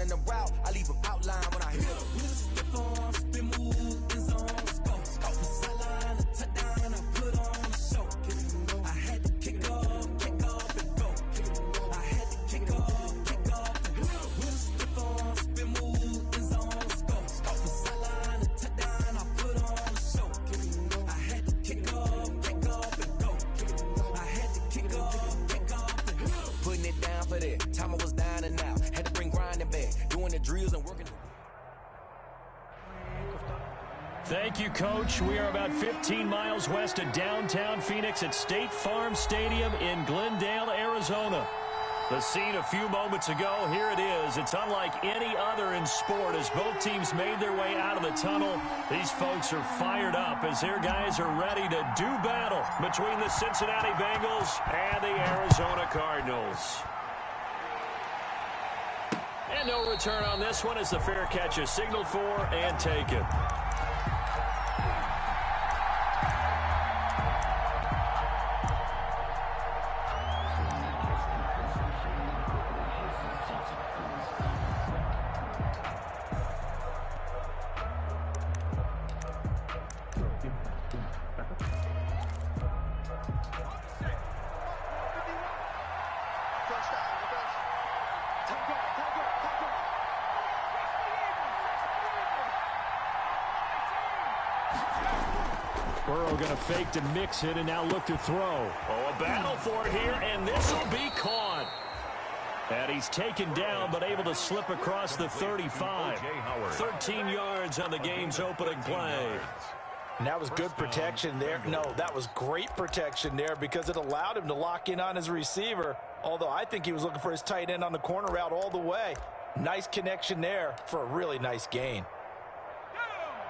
running the route, I leave them outline when I hit them. With a stiff arm, spin move, end zone, go. From sideline to touchdown, I put on a show. I had to kick off and go. I had to kick off and go. With a stiff arm, spin move, end zone, go. From sideline to touchdown, I put on a show. I had to kick off and go. I had to kick off and go. Putting it down for that. Time I was down and out. Had to bring grinding back. Doing the drills and working. Thank you, Coach. We are about 15 miles west of downtown Phoenix at State Farm Stadium in Glendale, Arizona. The scene a few moments ago, here it is. It's unlike any other in sport as both teams made their way out of the tunnel. These folks are fired up as their guys are ready to do battle between the Cincinnati Bengals and the Arizona Cardinals. And no return on this one as the fair catch is signaled for and taken. Burrow going to fake to mix it and now look to throw. Oh, a battle for it here, and this will be caught. And he's taken down, but able to slip across the 35. 13 yards on the game's opening play. And that was good protection there. No, that was great protection there because it allowed him to lock in on his receiver, although I think he was looking for his tight end on the corner route all the way. Nice connection there for a really nice gain.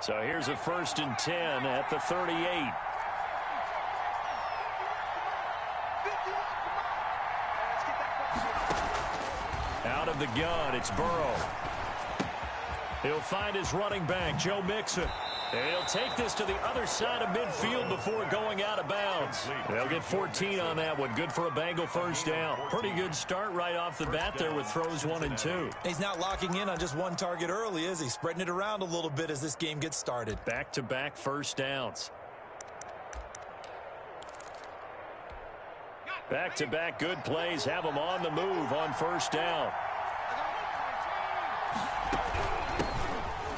So here's a 1st and 10 at the 38. Out of the gun, it's Burrow. He'll find his running back, Joe Mixon. And he'll take this to the other side of midfield before going out of bounds. They'll get 14 on that one. Good for a Bengal first down. Pretty good start right off the bat there with throws 1 and 2. He's not locking in on just one target early, is he? Spreading it around a little bit as this game gets started. Back-to-back first downs. Back-to-back good plays have them on the move on first down.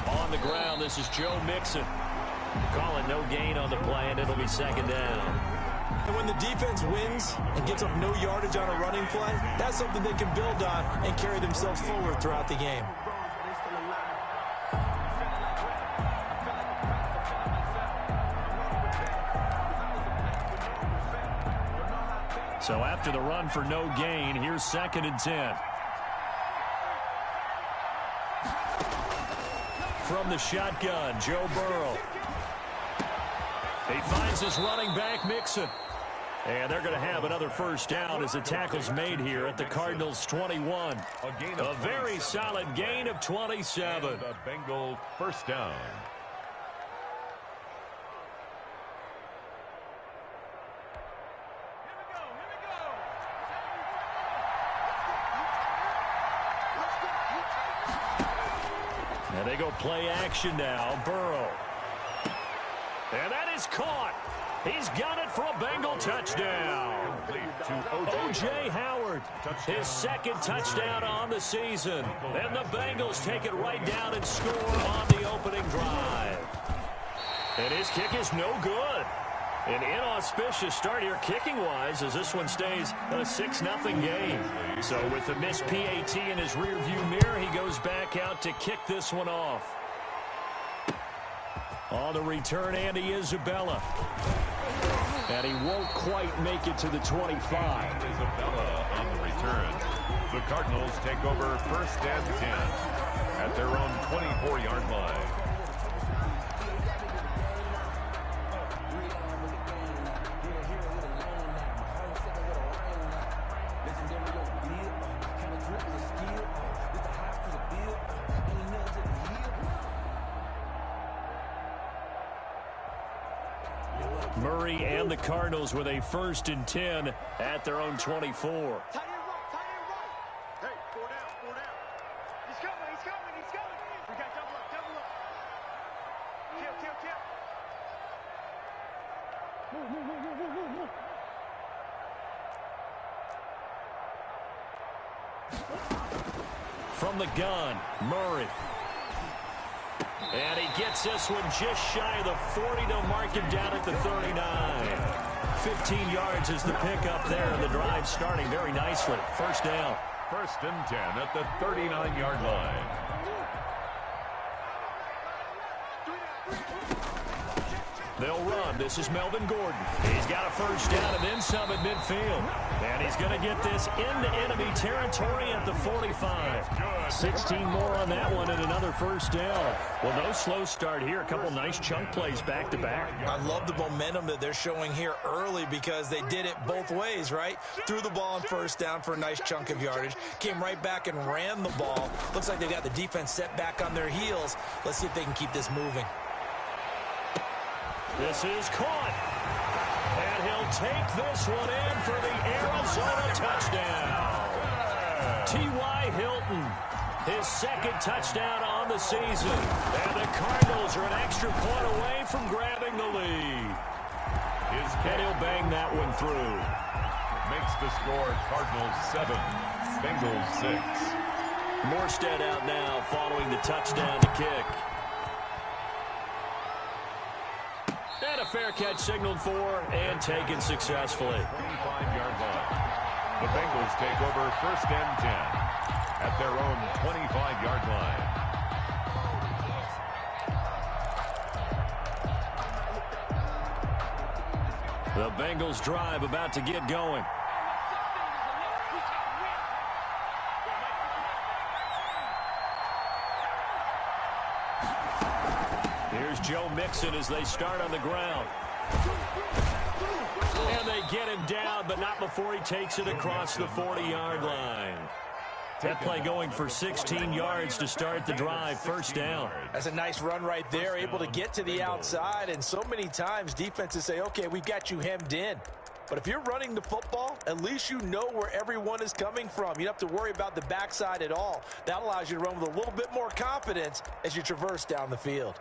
On the ground, this is Joe Mixon. Calling no gain on the play, and it'll be 2nd down. And when the defense wins and gets up no yardage on a running play, that's something they can build on and carry themselves forward throughout the game. So after the run for no gain, here's 2nd and 10. From the shotgun, Joe Burrow. He finds his running back, Mixon. And they're going to have another first down as the tackle's made here at the Cardinals' 21. A very solid gain of 27. The Bengals first down. And they go play action now. Burrow. And that is caught. He's got it for a Bengal touchdown. O.J. Howard, his 2nd touchdown on the season. And the Bengals take it right down and score on the opening drive. And his kick is no good. An inauspicious start here kicking-wise as this one stays a 6-0 game. So with the missed PAT in his rearview mirror, he goes back out to kick this one off. On the return, Andy Isabella. And he won't quite make it to the 25. Isabella on the return. The Cardinals take over 1st and 10 at their own 24-yard line. Murray and the Cardinals with a 1st and 10 at their own 24. We got double up. Kill. Move. From the gun, Murray. And he gets this one just shy of the 40 to mark him down at the 39. 15 yards is the pickup there, and the drive starting very nicely. First down. 1st and 10 at the 39-yard line. They'll run. This is Melvin Gordon. He's got a first down and then some at midfield. And he's going to get this into enemy territory at the 45. 16 more on that one and another first down. Well, no slow start here. A couple nice chunk plays back-to-back. I love the momentum that they're showing here early because they did it both ways, right? Threw the ball on first down for a nice chunk of yardage. Came right back and ran the ball. Looks like they got the defense set back on their heels. Let's see if they can keep this moving. This is caught. And he'll take this one in for the Arizona touchdown. T.Y. Hilton, his second touchdown on the season. And the Cardinals are an extra point away from grabbing the lead. And he'll bang that one through. Makes the score Cardinals 7, Bengals 6. Morstead out now following the touchdown to kick. And a fair catch signaled for and taken successfully. 25-yard line. The Bengals take over 1st and 10 at their own 25-yard line. The Bengals drive about to get going. Here's Joe Mixon as they start on the ground. And they get him down, but not before he takes it across the 40-yard line. That play going for 16 yards to start the drive. First down. That's a nice run right there, able to get to the outside. And so many times defenses say, okay, we've got you hemmed in. But if you're running the football, at least you know where everyone is coming from. You don't have to worry about the backside at all. That allows you to run with a little bit more confidence as you traverse down the field.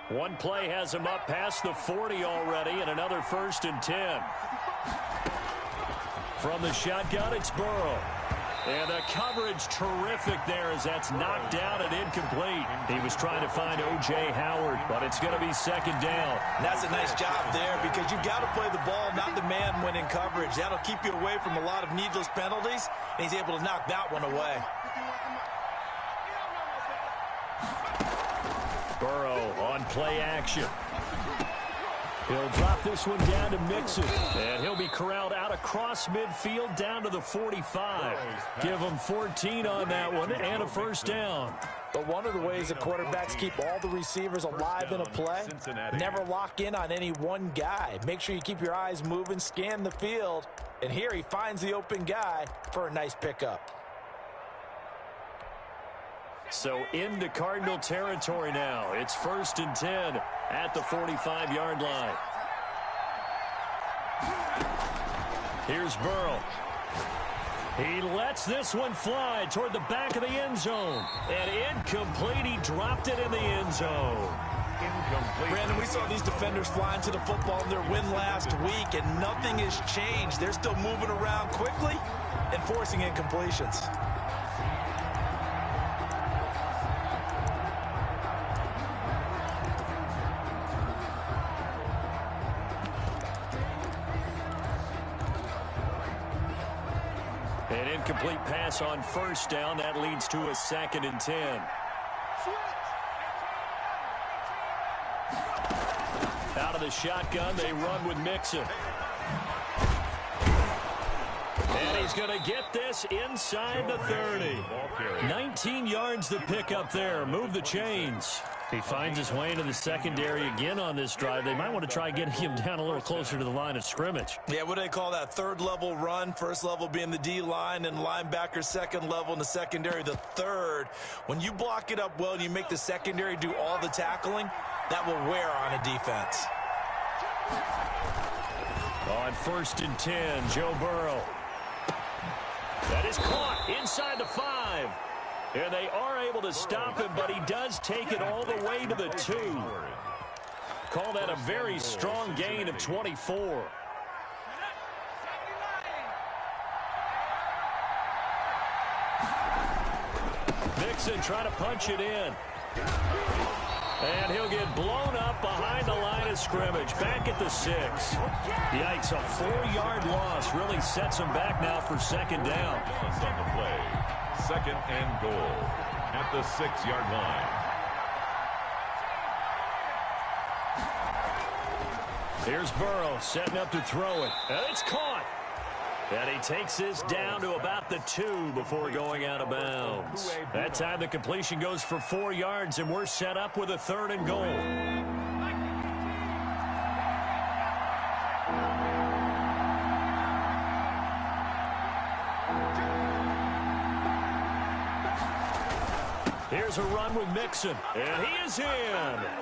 One play has him up past the 40 already, and another 1st and 10. From the shotgun, it's Burrow. And the coverage terrific there as that's knocked down and incomplete. He was trying to find O.J. Howard, but it's going to be 2nd down. And that's a nice job there because you've got to play the ball, not the man when in coverage. That'll keep you away from a lot of needless penalties, and he's able to knock that one away. Burrow on play action. He'll drop this one down to Mixon, and he'll be corralled out across midfield down to the 45. Give him 14 on that one and a first down. But one of the ways that quarterbacks keep all the receivers alive in a play, never lock in on any one guy. Make sure you keep your eyes moving, scan the field, and here he finds the open guy for a nice pickup. So into Cardinal territory now. It's 1st and 10 at the 45-yard line. Here's Burrow. He lets this one fly toward the back of the end zone. And incomplete. He dropped it in the end zone. Incomplete. Brandon, we saw these defenders flying to the football in their win last week, and nothing has changed. They're still moving around quickly and forcing incompletions. An incomplete pass on first down. That leads to a 2nd and 10. Out of the shotgun, they run with Mixon. And he's going to get this inside the 30. 19 yards to pick up there. Move the chains. He finds his way into the secondary again on this drive. They might want to try getting him down a little closer to the line of scrimmage. Yeah, what do they call that? 3rd level run. 1st level being the D-line and linebacker. 2nd level in the secondary, the 3rd. When you block it up well and you make the secondary do all the tackling, that will wear on a defense. On 1st and 10, Joe Burrow. That is caught inside the 5. And they are able to stop him, but he does take it all the way to the 2. Call that a very strong gain of 24. Mixon trying to punch it in. And he'll get blown up behind the line of scrimmage. Back at the 6. Yikes, a 4-yard loss really sets him back now for second down. On the play. Second and goal at the 6-yard line. Here's Burrow setting up to throw it. And it's caught. And he takes this down to about the 2 before going out of bounds. That time the completion goes for 4 yards, and we're set up with a 3rd and goal. Here's a run with Mixon, and he is in.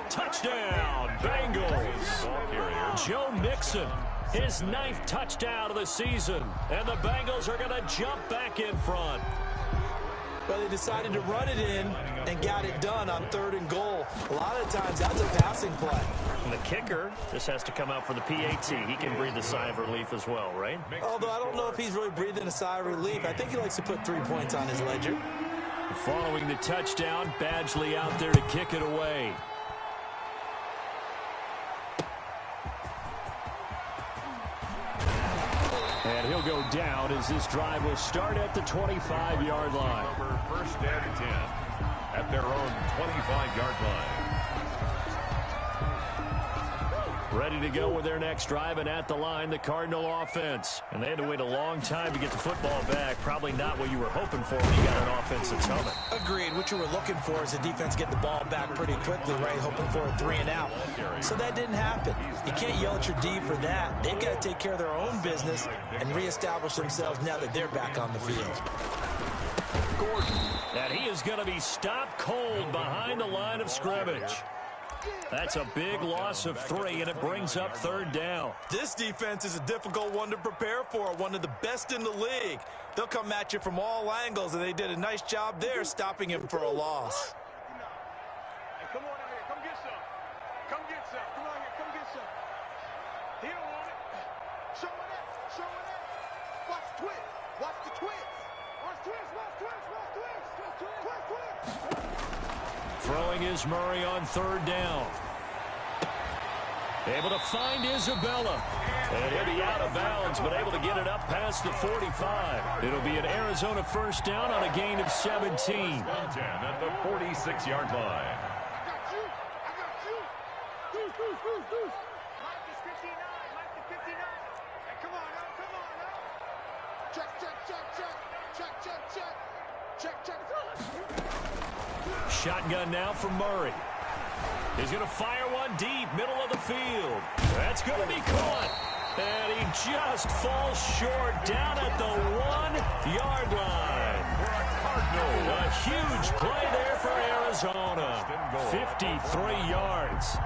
Touchdown, Bengals. Joe Mixon, his 9th touchdown of the season, and the Bengals are going to jump back in front. Well, they decided to run it in and got it done on 3rd and goal. A lot of times, that's a passing play. And the kicker just has to come out for the PAT. He can breathe a sigh of relief as well, right? Although I don't know if he's really breathing a sigh of relief. I think he likes to put 3 points on his ledger. Following the touchdown, Badgley out there to kick it away. And he'll go down as this drive will start at the 25-yard line. First and 10 at their own 25-yard line. Ready to go with their next drive, and at the line, the Cardinal offense. And they had to wait a long time to get the football back. Probably not what you were hoping for when you got an offense that's humming. Agreed. What you were looking for is the defense get the ball back pretty quickly, right? Hoping for a 3 and out. So that didn't happen. You can't yell at your D for that. They've got to take care of their own business and reestablish themselves now that they're back on the field. Gordon. And he is going to be stopped cold behind the line of scrimmage. That's a big loss of 3, and it brings up 3rd down. This defense is a difficult one to prepare for, one of the best in the league. They'll come at you from all angles, and they did a nice job there stopping him for a loss. Hey, come on out here. Come get some. Come get some. Come on here. Come get some. He don't want it. Show it up. Show it up. Watch the twist. Watch the twist. Watch twist. Watch twist. Watch twist. Twist, twist. Throwing is Murray on 3rd down. Able to find Isabella. And he'll be out of bounds, but able to get it up past the 45. It'll be an Arizona first down on a gain of 17. 10 at the 46-yard line. I got you. I got you. Deuce, deuce, deuce, deuce. Mike is 59. Mike is 59. Hey, come on now. Come on now. Check, check, check, check. Check, check, check. Check, check. Shotgun now for Murray. He's going to fire one deep, middle of the field. That's going to be caught. And he just falls short down at the 1-yard line. A huge play there for Arizona. 53 yards.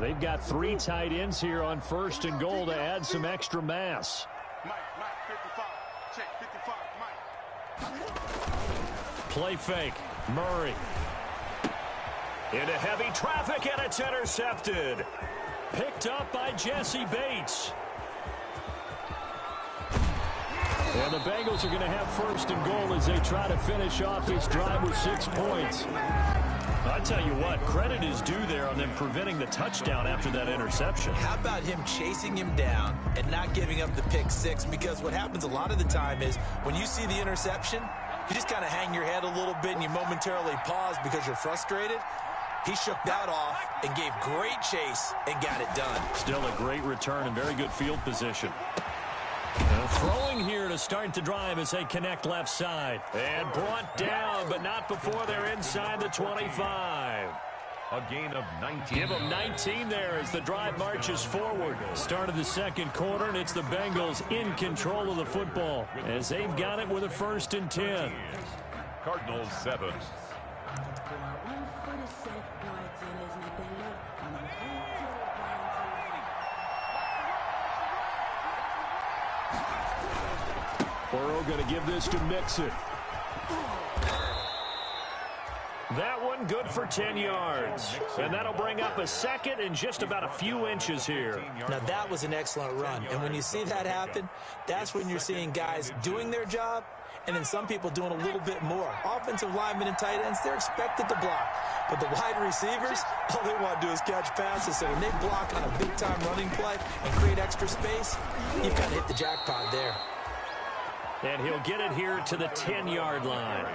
They've got 3 tight ends here on 1st and goal to add some extra mass. Mike, 55. Check, 55, Mike. Play fake. Murray. Into heavy traffic, and it's intercepted. Picked up by Jesse Bates. And the Bengals are going to have 1st and goal as they try to finish off this drive with 6 points. I tell you what, credit is due there on them preventing the touchdown after that interception. How about him chasing him down and not giving up the pick 6? Because what happens a lot of the time is when you see the interception, you just kind of hang your head a little bit and you momentarily pause because you're frustrated. He shook that off and gave great chase and got it done. Still a great return and very good field position. Throwing here to start the drive as they connect left side. And brought down, but not before they're inside the 25. A gain of 19. Give them 19 there as the drive marches forward. Start of the 2nd quarter, and it's the Bengals in control of the football as they've got it with a 1st and 10. Cardinals 7. Burrow going to give this to Mixon. That one good for 10 yards. And that'll bring up a second and just about a few inches here. Now, that was an excellent run. And when you see that happen, that's when you're seeing guys doing their job and then some people doing a little bit more. Offensive linemen and tight ends, they're expected to block. But the wide receivers, all they want to do is catch passes. So when they block on a big-time running play and create extra space, you've kind of hit the jackpot there. And he'll get it here to the 10-yard line.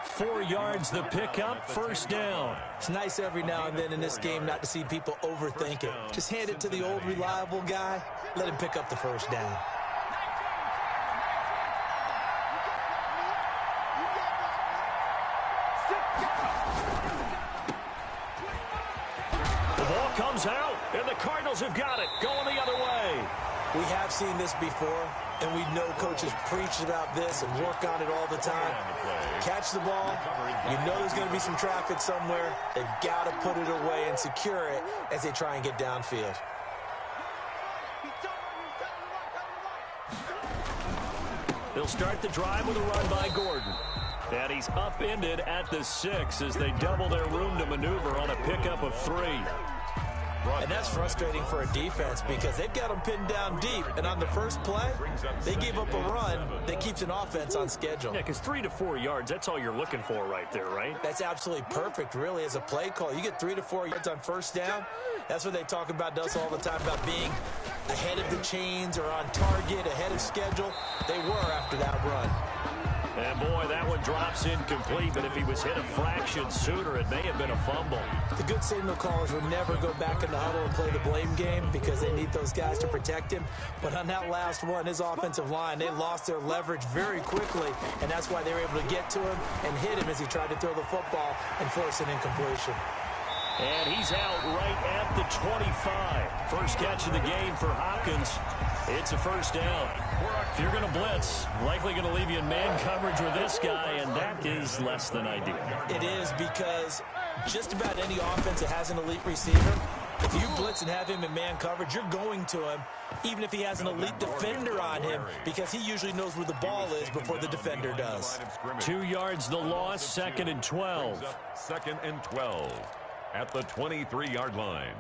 4 yards the pickup, first down. It's nice every now and then in this game not to see people overthink it. Just hand it to the old reliable guy. Let him pick up the first down. The ball comes out, and the Cardinals have got it, going the other way. We have seen this before, and we know coaches preach about this and work on it all the time. Catch the ball. You know there's going to be some traffic somewhere. They've got to put it away and secure it as they try and get downfield. They'll start the drive with a run by Gordon. And he's upended at the 6 as they double their room to maneuver on a pickup of 3. And that's frustrating for a defense because they've got them pinned down deep. And on the first play, they gave up a run that keeps an offense on schedule. Yeah, because 3 to 4 yards, that's all you're looking for right there, right? That's absolutely perfect, really, as a play call. You get 3 to 4 yards on first down. That's what they talk about to us all the time, about being ahead of the chains or on target, ahead of schedule. They were after that run. And, boy, that one drops incomplete, but if he was hit a fraction sooner, it may have been a fumble. The good signal callers would never go back in the huddle and play the blame game because they need those guys to protect him. But on that last one, his offensive line, they lost their leverage very quickly, and that's why they were able to get to him and hit him as he tried to throw the football and force an incompletion. And he's out right at the 25. First catch of the game for Hopkins. It's a first down. If you're going to blitz, likely going to leave you in man coverage with this guy, and that is less than ideal. It is because just about any offense that has an elite receiver, if you blitz and have him in man coverage, you're going to him, even if he has an elite defender on him, because he usually knows where the ball is before the defender does. 2 yards the loss, 2nd and 12. 2nd and 12 at the 23-yard line.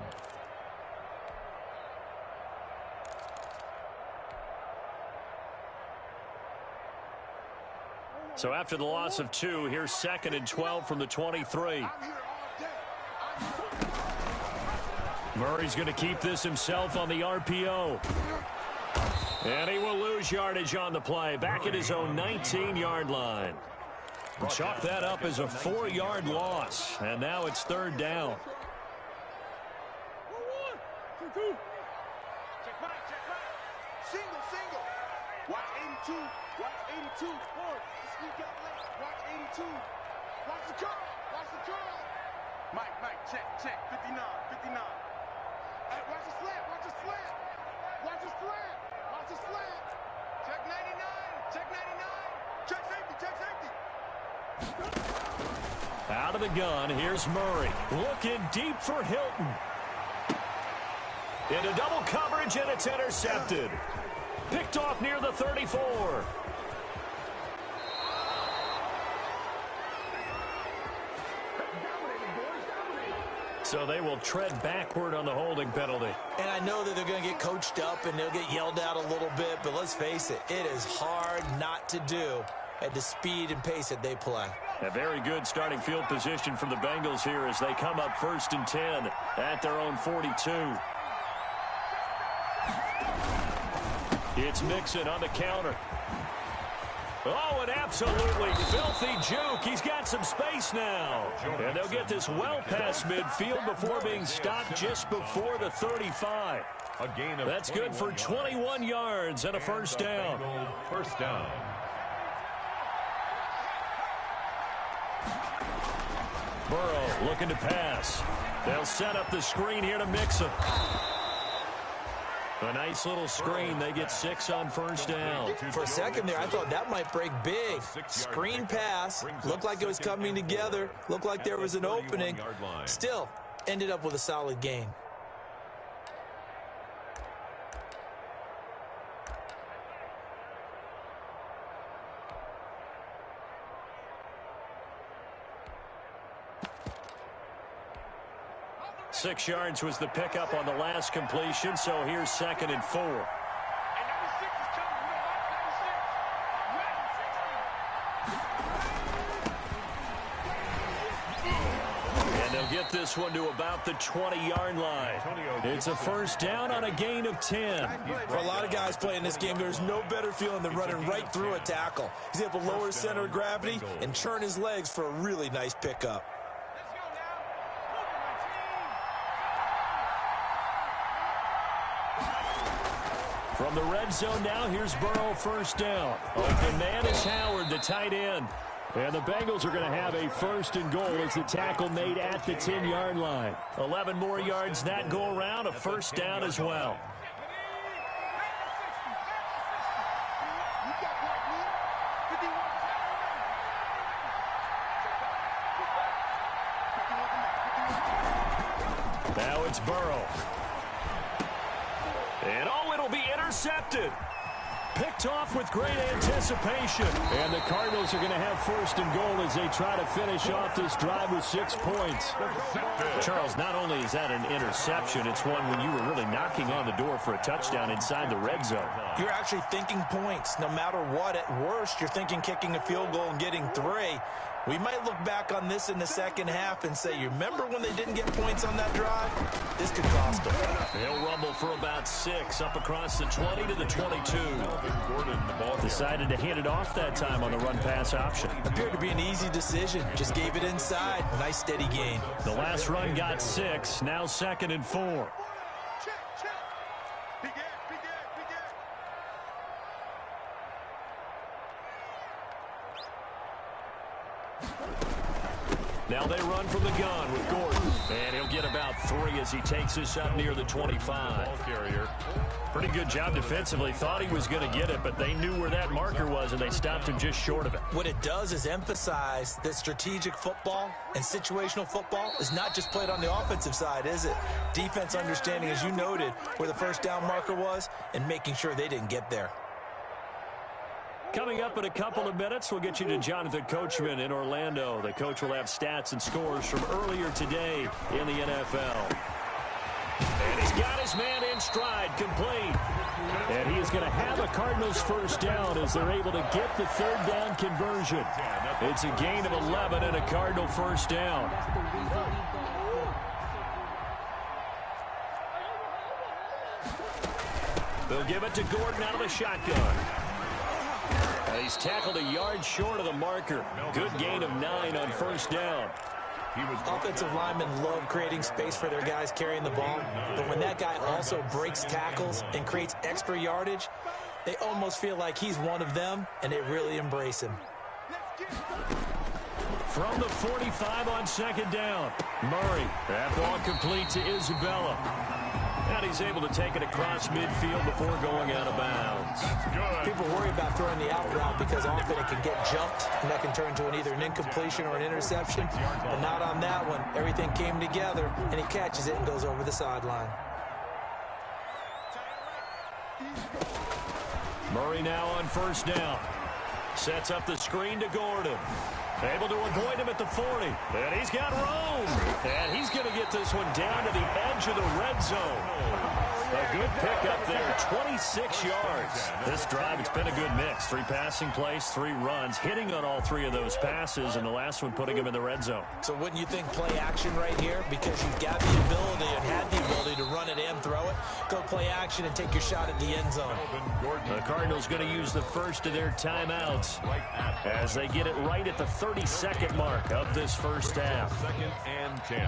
So after the loss of 2, here's 2nd and 12 from the 23. Murray's going to keep this himself on the RPO. And he will lose yardage on the play, back at his own 19-yard line. Chalk that up as a 4-yard loss, and now it's 3rd down. Single. Watch 82. Watch 82. Watch 82. Watch the curl. Mike, check. 59. Hey, watch the slant. Watch the slant. Check 99. Check safety. Out of the gun, here's Murray. Looking deep for Hilton. Into double coverage, and it's intercepted. Picked off near the 34. So they will tread backward on the holding penalty. And I know that they're going to get coached up and they'll get yelled at a little bit, but let's face it, it is hard not to do at the speed and pace that they play. A very good starting field position for the Bengals here as they come up 1st and 10 at their own 42. It's Mixon on the counter. Oh, an absolutely filthy juke. He's got some space now. And they'll get this well past midfield before being stopped just before the 35. That's good for 21 yards and a first down. First down. Burrow looking to pass. They'll set up the screen here to Mixon. A nice little screen. They get 6 on first down. For a second there, I thought that might break big. Screen pass. Looked like it was coming together. Looked like there was an opening. Still, ended up with a solid gain. Six yards was the pickup on the last completion, so here's 2nd and 4. And they'll get this one to about the 20-yard line. It's a first down on a gain of 10. For a lot of guys playing this game, there's no better feeling than running right through a tackle. He's able to lower his center of gravity and turn his legs for a really nice pickup. From the red zone now, here's Burrow, first down. Open man is Howard, the tight end. And the Bengals are going to have a 1st and goal as the tackle made at the 10-yard line. 11 more yards that go around, a first down as well. Now it's Burrow. And it'll be intercepted. Picked off with great anticipation. And the Cardinals are going to have 1st and goal as they try to finish off this drive with 6 points. Charles, not only is that an interception, it's one when you were really knocking on the door for a touchdown inside the red zone. You're actually thinking points. No matter what, at worst, you're thinking kicking a field goal and getting 3. We might look back on this in the second half and say, you remember when they didn't get points on that drive? This could cost them. They'll rumble for about 6, up across the 20 to the 22. Decided to hand it off that time on the run-pass option. Appeared to be an easy decision. Just gave it inside. Nice, steady gain. The last run got 6. Now 2nd and 4. Now they run from the gun with Gordon. And he'll get about 3 as he takes this up near the 25. Pretty good job defensively. Thought he was going to get it, but they knew where that marker was, and they stopped him just short of it. What it does is emphasize that strategic football and situational football is not just played on the offensive side, is it? Defense understanding, as you noted, where the first down marker was and making sure they didn't get there. Coming up in a couple of minutes, we'll get you to Jonathan Coachman in Orlando. The coach will have stats and scores from earlier today in the NFL. And he's got his man in stride, complete. And he is going to have a Cardinals first down as they're able to get the 3rd down conversion. It's a gain of 11 and a Cardinal first down. They'll give it to Gordon out of the shotgun. He's tackled a yard short of the marker. Good gain of 9 on first down. Offensive linemen love creating space for their guys carrying the ball, but when that guy also breaks tackles and creates extra yardage, they almost feel like he's one of them, and they really embrace him. From the 45 on 2nd down, Murray. That ball complete to Isabella. And he's able to take it across midfield before going out of bounds. People worry about throwing the out route because often it can get jumped, and that can turn into either an incompletion or an interception. But not on that one. Everything came together, and he catches it and goes over the sideline. Murray now on first down. Sets up the screen to Gordon. Able to avoid him at the 40. And he's got room. And he's going to get this one down to the edge of the red zone. A good pickup there, 26 yards. This drive, it's been a good mix. 3 passing plays, 3 runs, hitting on all 3 of those passes, and the last one putting him in the red zone. So wouldn't you think play action right here? Because you've got the ability and had the ability to run it and throw it. Go play action and take your shot at the end zone. The Cardinals going to use the first of their timeouts as they get it right at the 32nd mark of this first half. 2nd and 10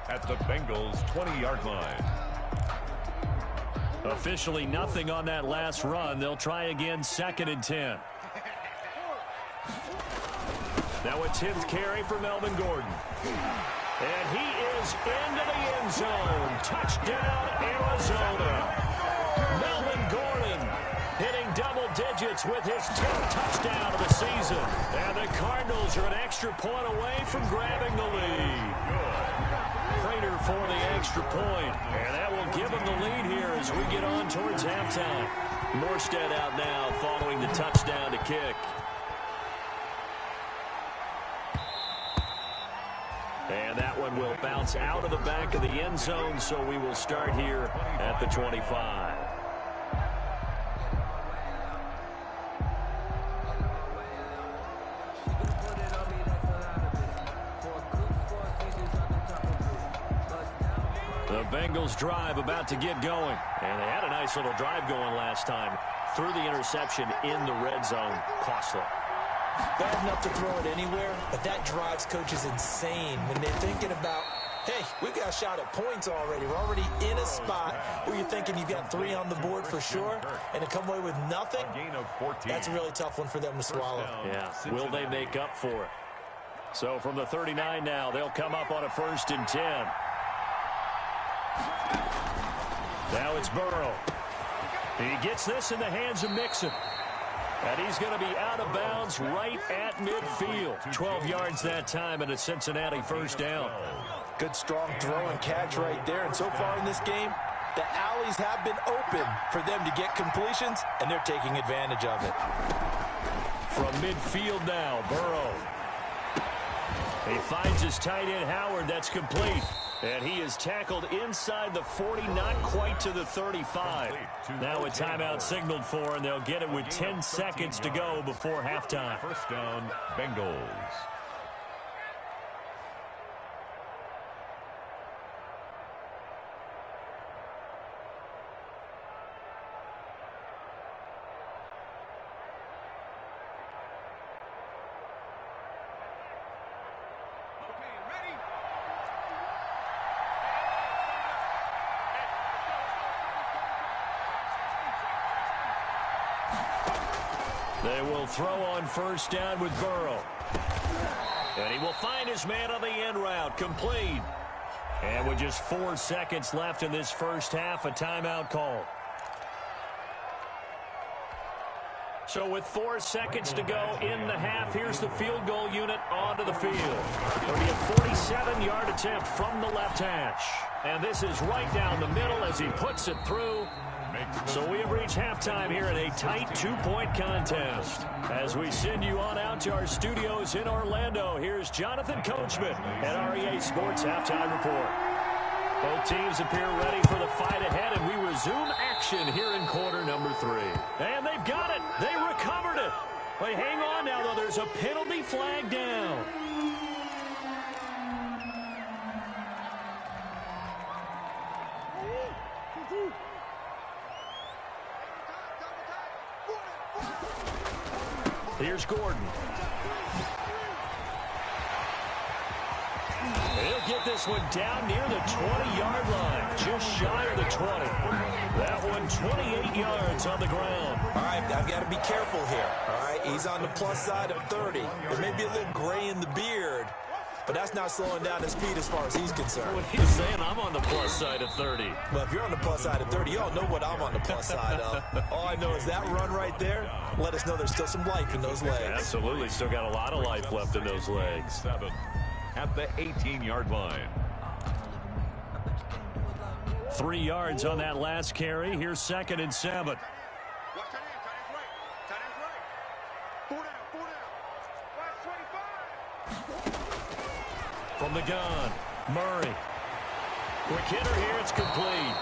at the Bengals 20-yard line. Officially nothing on that last run. They'll try again 2nd and 10. Now a 10th carry for Melvin Gordon. And he is into the end zone. Touchdown, Arizona. Melvin Gordon hitting double digits with his 10th touchdown of the season. And the Cardinals are an extra point away from grabbing the lead. Prater for the extra point, and that will give them the lead here as we get on towards halftime. Morstead out now following the touchdown to kick. And that one will bounce out of the back of the end zone, so we will start here at the 25. The Bengals drive about to get going. And they had a nice little drive going last time. Threw the interception in the red zone. Costly. Bad enough to throw it anywhere, but that drives coaches insane when they're thinking about, hey, we've got a shot at points already. We're already in a spot where you're thinking you've got 3 on the board for sure, and to come away with nothing, that's a really tough one for them to swallow. Yeah, will they make up for it? So from the 39 now, they'll come up on a 1st and 10. Now it's Burrow. He gets this in the hands of Mixon. And he's going to be out of bounds right at midfield. 12 yards that time and a Cincinnati 1st down. Good strong throw and catch right there. And so far in this game, the alleys have been open for them to get completions, and they're taking advantage of it. From midfield now, Burrow. He finds his tight end, Howard. That's complete. And he is tackled inside the 40, not quite to the 35. Now a timeout signaled for, and they'll get it with 10 seconds to go before halftime. 1st down, Bengals. They will throw on 1st down with Burrow. And he will find his man on the end route. Complete. And with just 4 seconds left in this 1st half, a timeout call. So with 4 seconds to go in the half, here's the field goal unit onto the field. It'll be a 47-yard attempt from the left hash. And this is right down the middle as he puts it through. So we have reached halftime here in a tight 2-point contest. As we send you on out to our studios in Orlando, here's Jonathan Coachman at REA Sports Halftime Report. Both teams appear ready for the fight ahead, and we resume action here in quarter number 3. And they've got it. They recovered it. Wait, hang on now, though. There's a penalty flag down. Here's Gordon. He'll get this one down near the 20-yard line, just shy of the 20. That one 28 yards on the ground. All right, I've got to be careful here. All right, he's on the plus side of 30. There may be a little gray in the beard, but that's not slowing down his speed as far as he's concerned. When he's saying I'm on the plus side of 30. Well, if you're on the plus side of 30, you all know what I'm on the plus side of. All I know is that run right there let us know there's still some life in those legs. Absolutely, still got a lot of life left in those legs. 7 at the 18-yard line. 3 yards on that last carry. Here's 2nd and 7. Watch that in. Tight end's right. Four down. Watch 25. From the gun, Murray. Quick hitter here, it's complete.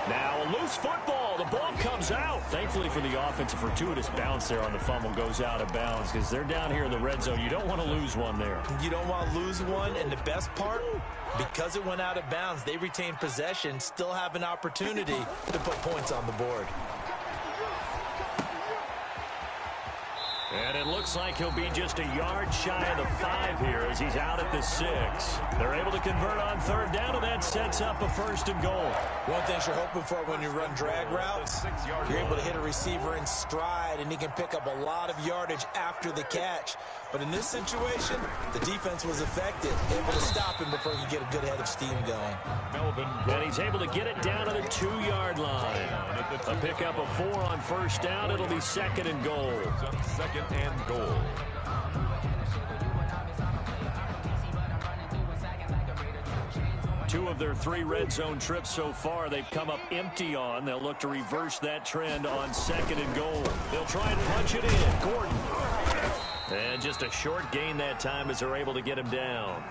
Now a loose football. The ball comes out. Thankfully for the offense, a fortuitous bounce there on the fumble goes out of bounds because they're down here in the red zone. You don't want to lose one there. You don't want to lose one, and the best part, because it went out of bounds, they retain possession, still have an opportunity to put points on the board. And it looks like he'll be just a yard shy of the 5 here as he's out at the 6. They're able to convert on 3rd down, and that sets up a 1st and goal. One thing you're hoping for when you run drag routes, you're able to hit a receiver in stride, and he can pick up a lot of yardage after the catch. But in this situation, the defense was effective, able to stop him before he could get a good head of steam going. And he's able to get it down to the 2-yard line. A pickup of 4 on first down. It'll be 2nd and goal. 2nd and goal. Two of their 3 red zone trips so far, they've come up empty on. They'll look to reverse that trend on 2nd and goal. They'll try and punch it in. Gordon. And just a short gain that time as they're able to get him down.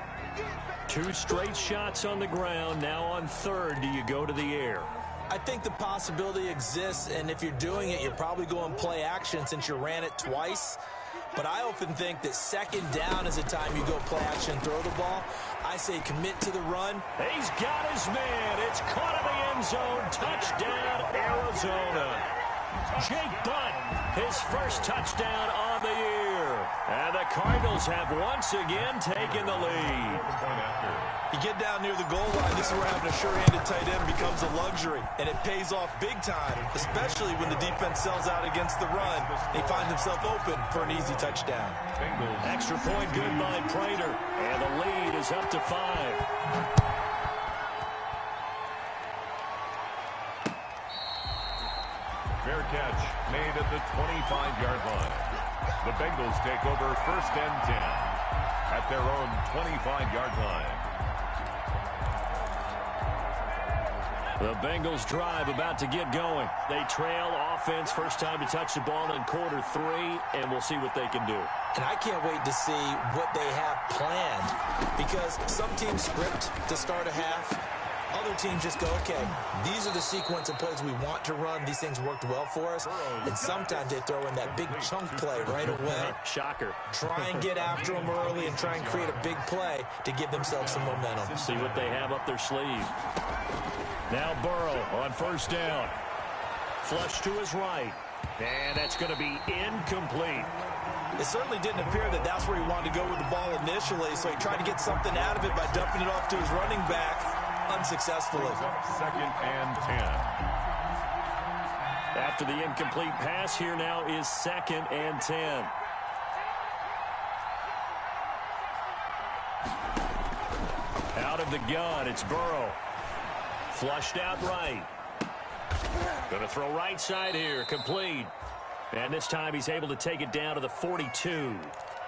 2 straight shots on the ground. Now on 3rd, do you go to the air? I think the possibility exists, and if you're doing it, you're probably going play action since you ran it twice. But I often think that 2nd down is the time you go play action and throw the ball. I say commit to the run. He's got his man. It's caught in the end zone. Touchdown, Arizona. Jake Butt, his first touchdown on the year. And the Cardinals have once again taken the lead. You get down near the goal line, this is where having a sure-handed tight end becomes a luxury. And it pays off big time, especially when the defense sells out against the run. He finds himself open for an easy touchdown. Extra point good by Prater. And the lead is up to 5. Fair catch made at the 25-yard line. The Bengals take over 1st and 10 at their own 25-yard line. The Bengals drive about to get going. They trail offense, first time to touch the ball in quarter 3, and we'll see what they can do. And I can't wait to see what they have planned, because some teams script to start a half. Other teams just go, okay, these are the sequence of plays we want to run. These things worked well for us. And sometimes they throw in that big chunk play right away. Shocker. Try and get after them early and try and create a big play to give themselves some momentum. See what they have up their sleeve. Now Burrow on first down. Flush to his right. And that's going to be incomplete. It certainly didn't appear that that's where he wanted to go with the ball initially, so he tried to get something out of it by dumping it off to his running back unsuccessfully. 2nd and 10. After the incomplete pass, here now is 2nd and 10. Out of the gun, it's Burrow. Flushed out right. Going to throw right side here, complete. And this time he's able to take it down to the 42.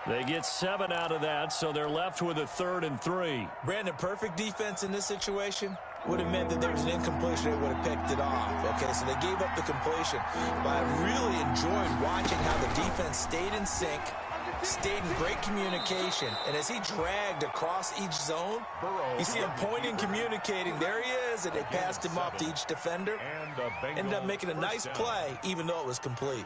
They get 7 out of that, so they're left with a 3rd and 3. Brandon, perfect defense in this situation would have meant that there was an incompletion. They would have picked it off. Okay, so they gave up the completion. But I really enjoyed watching how the defense stayed in sync, stayed in great communication. And as he dragged across each zone, you see him pointing, communicating. There he is, and they passed him off to each defender. Ended up making a nice play, even though it was complete.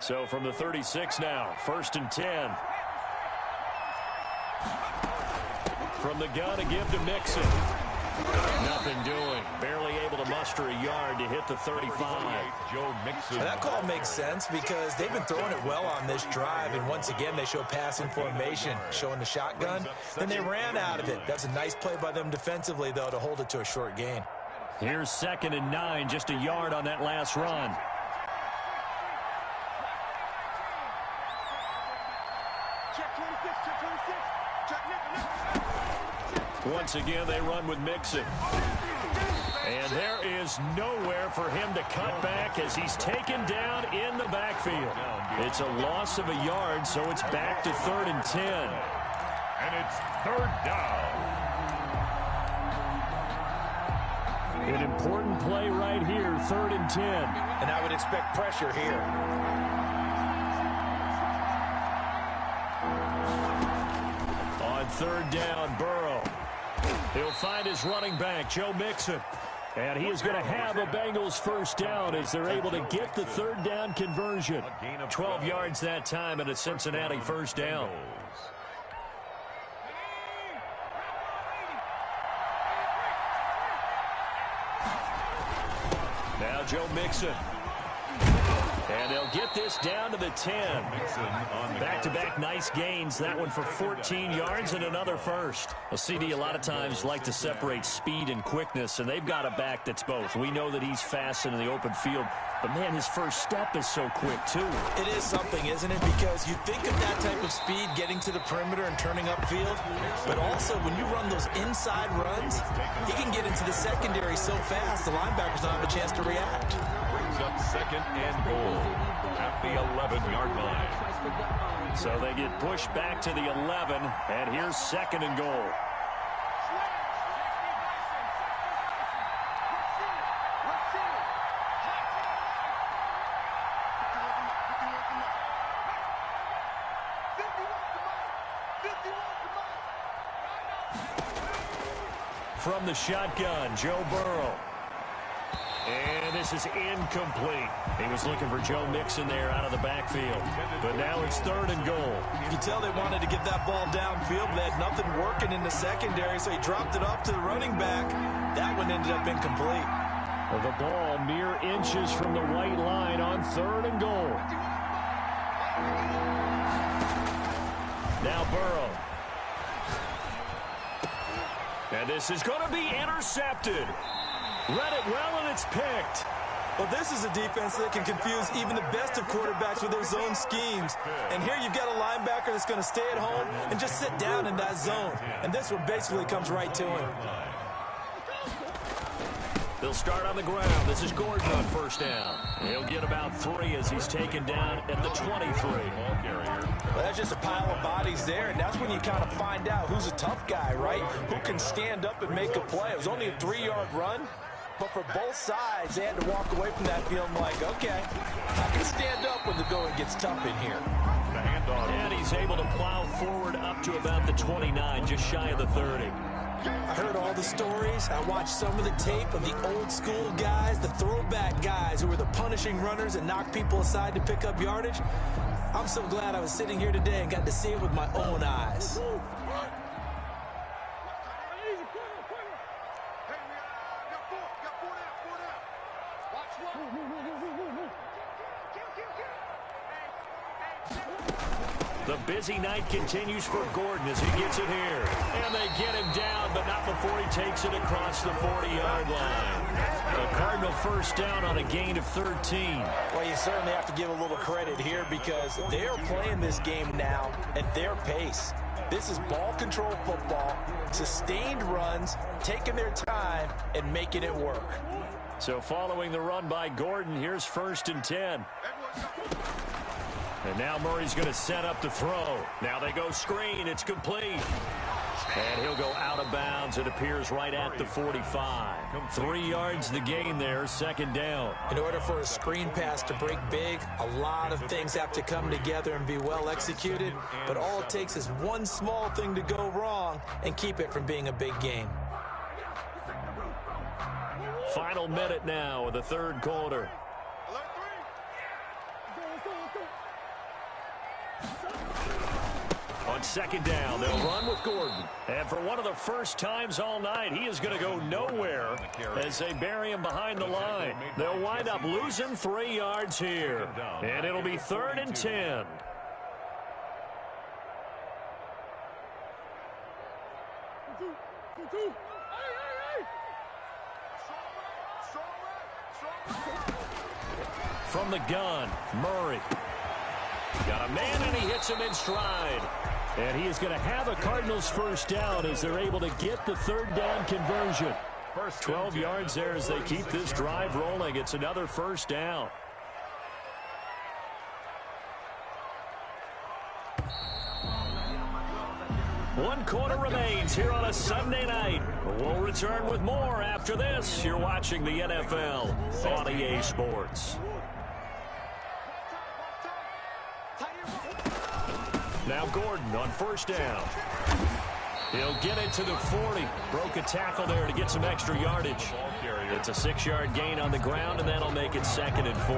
So from the 36 now, 1st and 10. From the gun, a give to Mixon. Nothing doing. Barely able to muster a yard to hit the 35. Joe Mixon. That call makes sense because they've been throwing it well on this drive, and once again they show passing formation, showing the shotgun. Then they ran out of it. That's a nice play by them defensively, though, to hold it to a short gain. Here's 2nd and 9, just a yard on that last run. Once again, they run with Mixon. And there is nowhere for him to cut back as he's taken down in the backfield. It's a loss of a yard, so it's back to 3rd and 10. And it's 3rd down. An important play right here, 3rd and 10. And I would expect pressure here. On 3rd down, Burrow. He'll find his running back, Joe Mixon. And he is going to have a Bengals first down as they're able to get the 3rd down conversion. 12 yards that time and a Cincinnati first down. Now Joe Mixon. And they'll get this down to the 10. Back-to-back nice gains. That one for 14 yards and another first. Well, CD, a lot of times like to separate speed and quickness, and they've got a back that's both. We know that he's fast in the open field, but, man, his first step is so quick, too. It is something, isn't it? Because you think of that type of speed getting to the perimeter and turning upfield, but also when you run those inside runs, he can get into the secondary so fast the linebackers don't have a chance to react. Brings up second and goal at the 11-yard line. So they get pushed back to the 11, and here's second and goal. From the shotgun, Joe Burrow. And this is incomplete. He was looking for Joe Mixon there out of the backfield. But now it's third and goal. You can tell they wanted to get that ball downfield, but they had nothing working in the secondary, so he dropped it off to the running back. That one ended up incomplete. Well, the ball mere inches from the white line on third and goal. Now Burrow. And this is going to be intercepted. Read it well, and it's picked. Well, this is a defense that can confuse even the best of quarterbacks with their zone schemes. And here you've got a linebacker that's going to stay at home and just sit down in that zone. And this one basically comes right to him. They'll start on the ground. This is Gordon on first down. He'll get about 3 as he's taken down at the 23. Well, that's just a pile of bodies there, and that's when you kind of find out who's a tough guy, right? Who can stand up and make a play. It was only a 3-yard run, but for both sides, they had to walk away from that feeling like, okay, I can stand up when the going gets tough in here. And he's able to plow forward up to about the 29, just shy of the 30. I heard all the stories. I watched some of the tape of the old school guys, the throwback guys who were the punishing runners and knocked people aside to pick up yardage. I'm so glad I was sitting here today and got to see it with my own eyes. The busy night continues for Gordon as he gets it here. And they get him down, but not before he takes it across the 40-yard line. A Cardinal first down on a gain of 13. Well, you certainly have to give a little credit here because they're playing this game now at their pace. This is ball control football, sustained runs, taking their time, and making it work. So following the run by Gordon, here's first and 10. And now Murray's going to set up the throw. Now they go screen. It's complete. And he'll go out of bounds. It appears right at the 45. 3 yards the gain there, second down. In order for a screen pass to break big, a lot of things have to come together and be well executed. But all it takes is one small thing to go wrong and keep it from being a big game. Final minute now of the third quarter. On second down, they'll run with Gordon. And for one of the first times all night, he is going to go nowhere as they bury him behind the line. They'll wind up losing 3 yards here. And it'll be third and 10. From the gun, Murray. Got a man, and he hits him in stride. And he is going to have a Cardinals first down as they're able to get the third down conversion. 12 yards there as they keep this drive rolling. It's another first down. One quarter remains here on a Sunday night. We'll return with more after this. You're watching the NFL on EA Sports. Now Gordon on first down. He'll get it to the 40. Broke a tackle there to get some extra yardage. It's a 6-yard gain on the ground, and that'll make it 2nd and 4.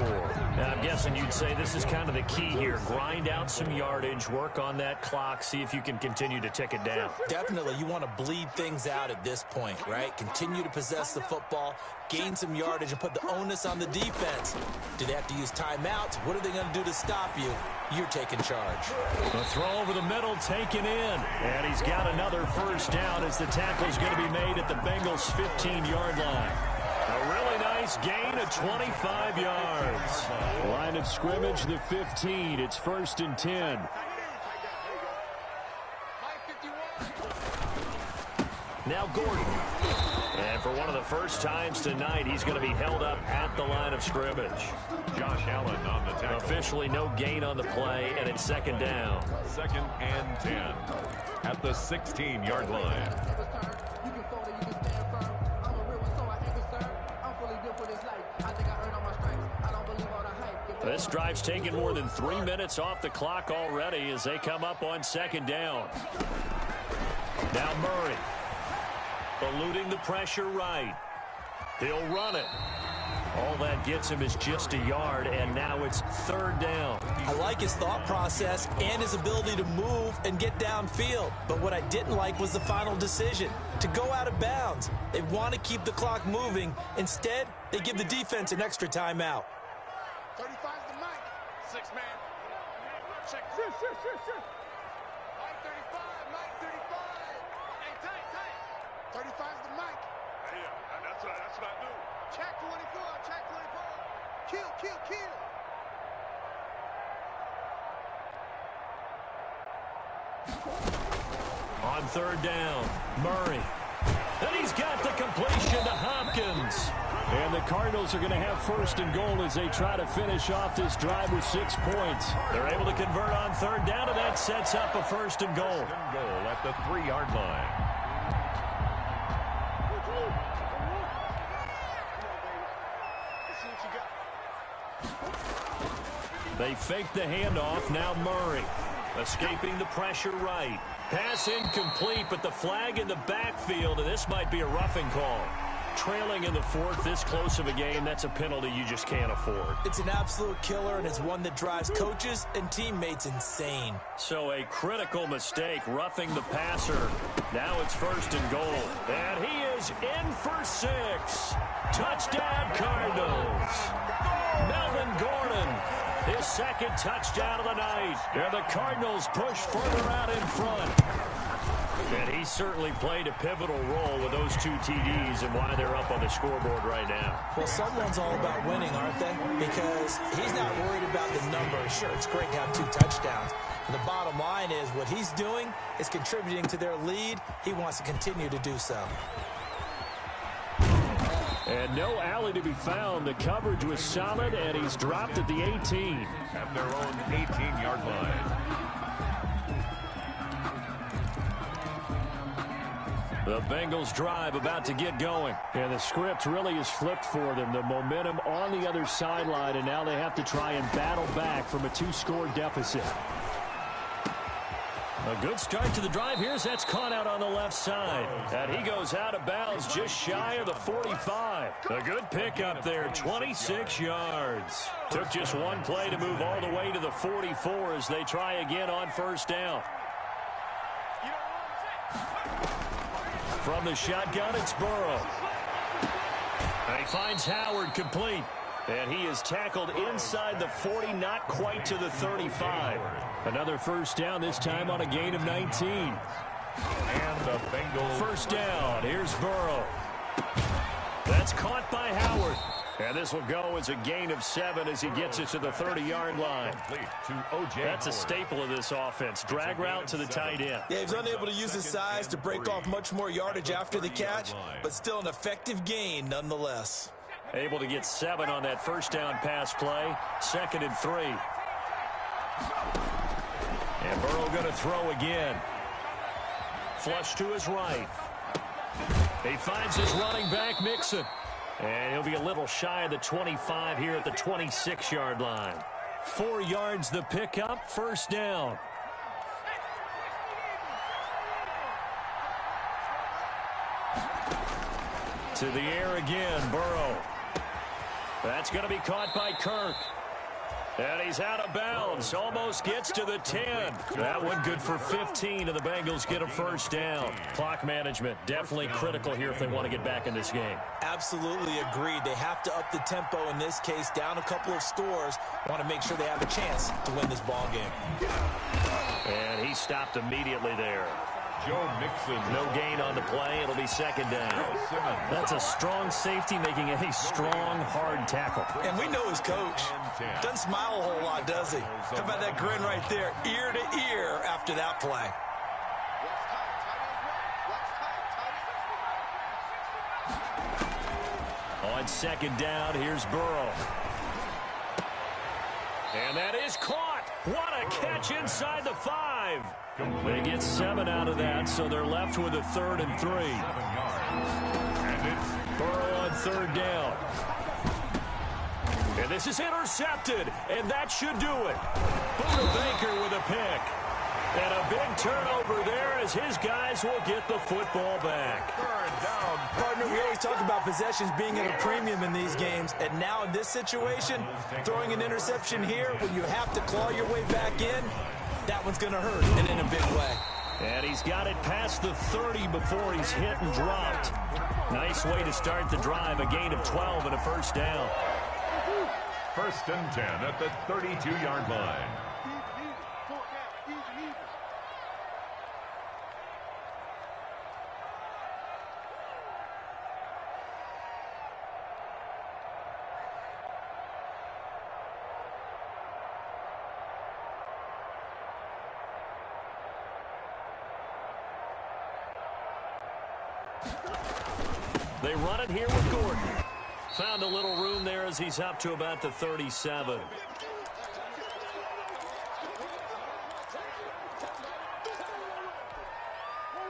Now, I'm guessing you'd say this is kind of the key here. Grind out some yardage, work on that clock, see if you can continue to tick it down. Definitely, you want to bleed things out at this point, right? Continue to possess the football, gain some yardage, and put the onus on the defense. Do they have to use timeouts? What are they going to do to stop you? You're taking charge. The throw over the middle taken in. And he's got another first down as the tackle's going to be made at the Bengals' 15-yard line. A really nice gain of 25 yards. Line of scrimmage, the 15. It's 1st and 10. Now Gordon. And for one of the first times tonight, he's going to be held up at the line of scrimmage. Josh Allen on the tackle. Officially no gain on the play, and it's 2nd down. 2nd and 10 at the 16-yard line. This drive's taken more than 3 minutes off the clock already as they come up on 2nd down. Now Murray. Eluding the pressure right. He'll run it. All that gets him is just a yard, and now it's 3rd down. I like his thought process and his ability to move and get downfield. But what I didn't like was the final decision, to go out of bounds. They want to keep the clock moving. Instead, they give the defense an extra timeout. 35's the mic. 6-man. Check. Mike 35. Mike 35. Hey, tight. 35's the mic. Yeah, that's what I do. Check 24. Check 24. Kill. On 3rd down, Murray. And he's got the completion to Hopkins. And the Cardinals are going to have 1st and goal as they try to finish off this drive with 6 points. They're able to convert on 3rd down, and that sets up a 1st and goal. 1st and goal at the 3-yard line. They fake the handoff. Now Murray escaping the pressure right. Pass incomplete, but the flag in the backfield, and this might be a roughing call. Trailing in the 4th, this close of a game, that's a penalty you just can't afford. It's an absolute killer, and it's one that drives coaches and teammates insane. So a critical mistake, roughing the passer. Now it's 1st and goal. And he is in for 6. Touchdown, Cardinals. Melvin Gordon, his 2nd touchdown of the night. And the Cardinals push further out in front. And he certainly played a pivotal role with those 2 TDs and why they're up on the scoreboard right now. Well, someone's all about winning, aren't they? Because he's not worried about the numbers. Sure, it's great to have 2 touchdowns. But the bottom line is what he's doing is contributing to their lead. He wants to continue to do so. And no alley to be found. The coverage was solid, and he's dropped at the 18. At their own 18-yard line. The Bengals drive about to get going. And the script really is flipped for them. The momentum on the other sideline, and now they have to try and battle back from a 2-score deficit. A good start to the drive. That's caught out on the left side. And he goes out of bounds just shy of the 45. A good pickup there, 26 yards. Took just one play to move all the way to the 44 as they try again on 1st down. From the shotgun, it's Burrow. And he finds Howard complete. And he is tackled inside the 40, not quite to the 35. Another 1st down, this time on a gain of 19. And the Bengals. 1st down, here's Burrow. That's caught by Howard. And this will go as a gain of 7 as he gets it to the 30-yard line. That's a staple of this offense. Drag route to the tight end. Yeah, he's unable to use his size to break off much more yardage after the catch, but still an effective gain nonetheless. Able to get 7 on that 1st down pass play. 2nd and 3. And Burrow going to throw again. Flush to his right. He finds his running back, Mixon. And he'll be a little shy of the 25 here at the 26-yard line. 4 yards the pickup, 1st down. To the air again, Burrow. That's going to be caught by Kirk. And he's out of bounds. Almost gets to the 10. That one good for 15, and the Bengals get a first down. Clock management, definitely critical here if they want to get back in this game. Absolutely agreed. They have to up the tempo in this case, down a couple of scores. Want to make sure they have a chance to win this ball game. And he stopped immediately there. Joe Mixon. No gain on the play. It'll be second down. That's a strong safety making a strong, hard tackle. And we know his coach. Doesn't smile a whole lot, does he? How about that grin right there, ear to ear after that play? On second down, here's Burrow. And that is caught. What a catch inside the 5. They get 7 out of that, so they're left with a 3rd and 3. And it's Burrow on third down. And this is intercepted, and that should do it. Buda Baker with a pick. And a big turnover there as his guys will get the football back. Partner, we always talk about possessions being at a premium in these games, and now in this situation, throwing an interception here when you have to claw your way back in, that one's going to hurt, and in a big way. And he's got it past the 30 before he's hit and dropped. Nice way to start the drive, a gain of 12 and a first down. first and 10 at the 32-yard line. They run it here with Gordon. Found a little room there as he's up to about the 37.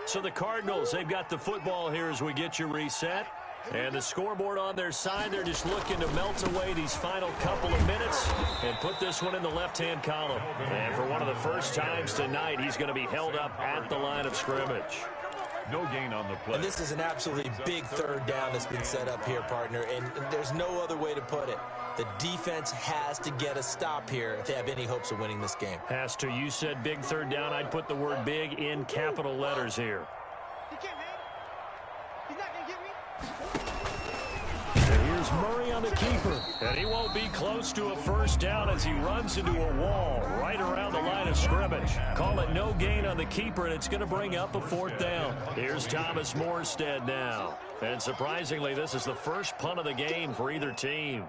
So the Cardinals, they've got the football here as we get you reset. And the scoreboard on their side, they're just looking to melt away these final couple of minutes and put this one in the left-hand column. And for one of the first times tonight, he's going to be held up at the line of scrimmage. No gain on the play. And this is an absolutely big third down that's been set up here, partner, and there's no other way to put it. The defense has to get a stop here if they have any hopes of winning this game. Has to. You said big third down. I'd put the word big in capital letters here. He can't hang. He's not going to get me. And here's Murray on the keeper. And he won't be close to a first down as he runs into a wall right around the line of scrimmage. Call it no gain on the keeper, and it's going to bring up a fourth down. Here's Thomas Morstead now. And surprisingly, this is the first punt of the game for either team.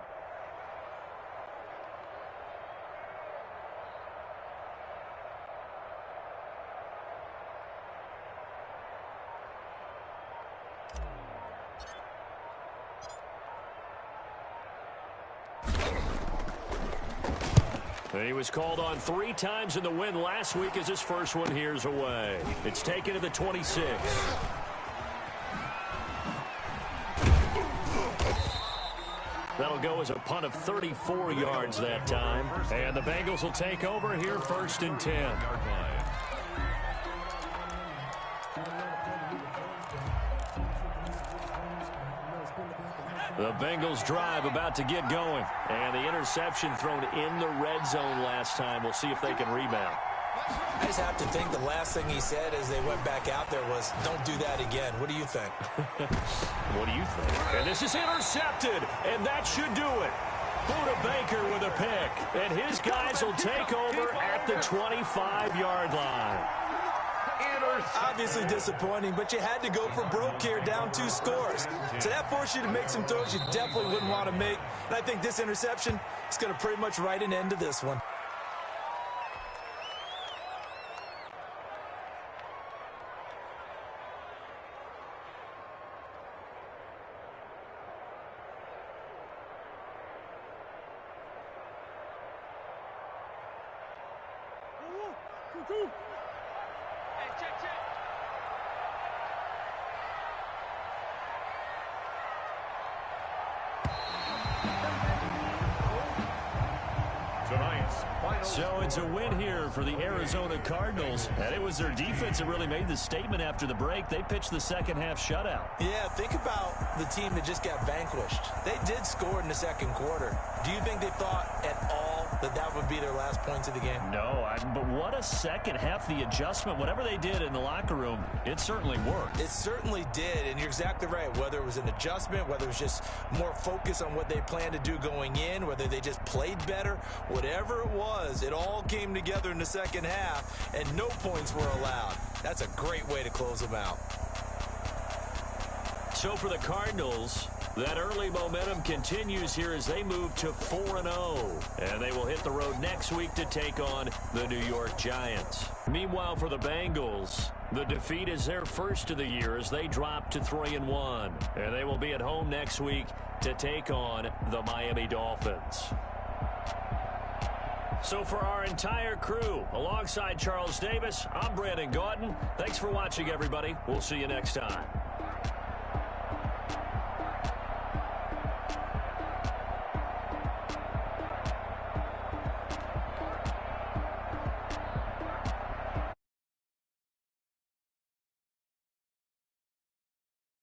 And he was called on 3 times in the win last week as his first one here's away. It's taken to the 26. That'll go as a punt of 34 yards that time. And the Bengals will take over here first and 10. The Bengals drive about to get going. And the interception thrown in the red zone last time. We'll see if they can rebound. I just have to think the last thing he said as they went back out there was, don't do that again. What do you think? What do you think? And this is intercepted, and that should do it. Buda Baker with a pick, and his guys will take over at the 25-yard line. Obviously disappointing, but you had to go for broke here, down 2 scores. So that forced you to make some throws you definitely wouldn't want to make. And I think this interception is going to pretty much write an end to this one. Tonight's final So it's a win here for the Arizona Cardinals, and it was their defense that really made the statement after the break. They pitched the second half shutout. Yeah, think about the team that just got vanquished. They did score in the second quarter. Do you think they thought at all that that would be their last points of the game? No, but what a second half. The adjustment, whatever they did in the locker room, it certainly worked. It certainly did, and you're exactly right. Whether it was an adjustment, whether it was just more focus on what they planned to do going in, whether they just played better, whatever it was, it all came together in the second half, and no points were allowed. That's a great way to close them out. So for the Cardinals, that early momentum continues here as they move to 4-0. And they will hit the road next week to take on the New York Giants. Meanwhile, for the Bengals, the defeat is their first of the year as they drop to 3-1. And they will be at home next week to take on the Miami Dolphins. So for our entire crew, alongside Charles Davis, I'm Brandon Gaudin. Thanks for watching, everybody. We'll see you next time.